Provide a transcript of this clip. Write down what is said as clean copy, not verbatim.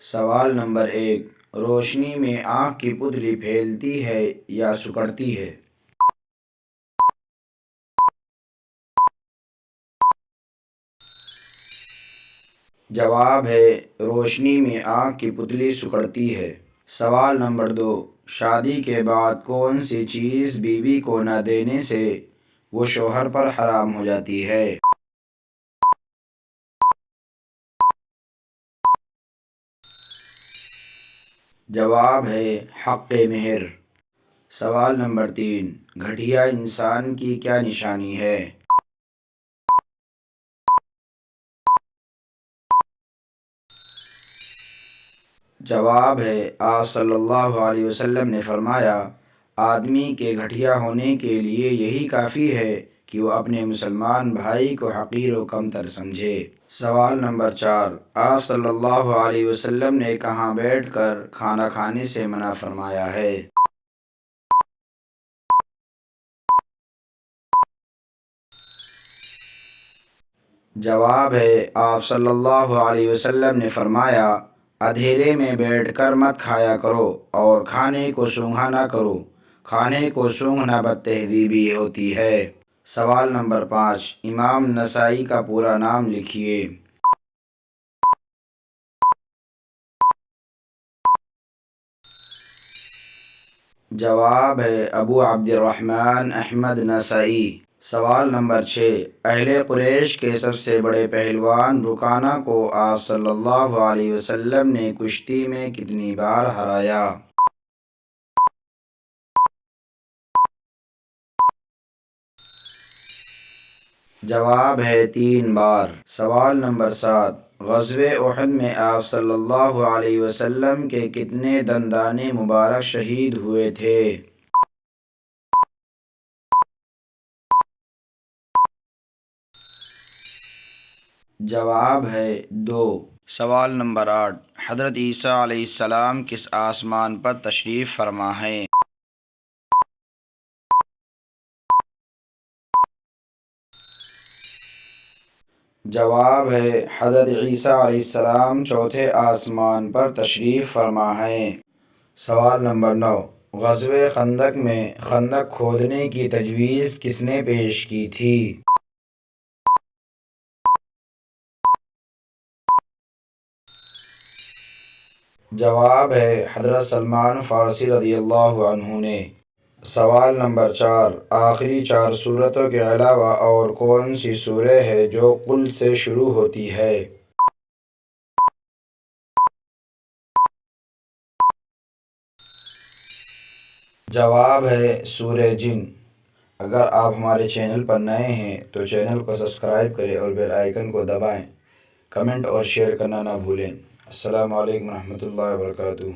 سوال نمبر 1، روشنی میں آنکھ کی پتلی پھیلتی ہے یا سکڑتی ہے؟ جواب ہے روشنی میں آنکھ کی پتلی سکڑتی ہے۔ سوال نمبر 2، شادی کے بعد کون سی چیز بیوی کو نہ دینے سے وہ شوہر پر حرام ہو جاتی ہے؟ جواب ہے حق مہر۔ سوال نمبر 3، گھٹیا انسان کی کیا نشانی ہے؟ جواب ہے آپ صلی اللہ علیہ وسلم نے فرمایا، آدمی کے گھٹیا ہونے کے لیے یہی کافی ہے کہ وہ اپنے مسلمان بھائی کو حقیر و کمتر سمجھے۔ سوال نمبر 4، آپ صلی اللہ علیہ وسلم نے کہاں بیٹھ کر کھانا کھانے سے منع فرمایا ہے؟ جواب ہے آپ صلی اللہ علیہ وسلم نے فرمایا، اندھیرے میں بیٹھ کر مت کھایا کرو اور کھانے کو سونگھا نہ کرو، کھانے کو سونگھنا بد تہذیبی ہوتی ہے۔ سوال نمبر 5، امام نسائی کا پورا نام لکھیے۔ جواب ہے ابو عبد الرحمن احمد نسائی۔ سوال نمبر 6، اہل قریش کے سب سے بڑے پہلوان رکانہ کو آپ صلی اللہ علیہ وسلم نے کشتی میں کتنی بار ہرایا؟ جواب ہے 3 بار۔ سوال نمبر 7، غزوہ احد میں آپ صلی اللہ علیہ وسلم کے کتنے دندانے مبارک شہید ہوئے تھے؟ جواب ہے 2۔ سوال نمبر 8، حضرت عیسیٰ علیہ السلام کس آسمان پر تشریف فرما ہیں؟ جواب ہے حضرت عیسیٰ علیہ السلام چوتھے آسمان پر تشریف فرما ہیں۔ سوال نمبر 9، غزوہ خندق میں خندق کھودنے کی تجویز کس نے پیش کی تھی؟ جواب ہے حضرت سلمان فارسی رضی اللہ عنہ نے۔ سوال نمبر 4، آخری 4 سورتوں کے علاوہ اور کون سی سورہ ہے جو قل سے شروع ہوتی ہے؟ جواب ہے سورہ جن۔ اگر آپ ہمارے چینل پر نئے ہیں تو چینل کو سبسکرائب کریں اور بیل آئیکن کو دبائیں۔ کمنٹ اور شیئر کرنا نہ بھولیں۔ السلام علیکم ورحمۃ اللہ وبرکاتہ۔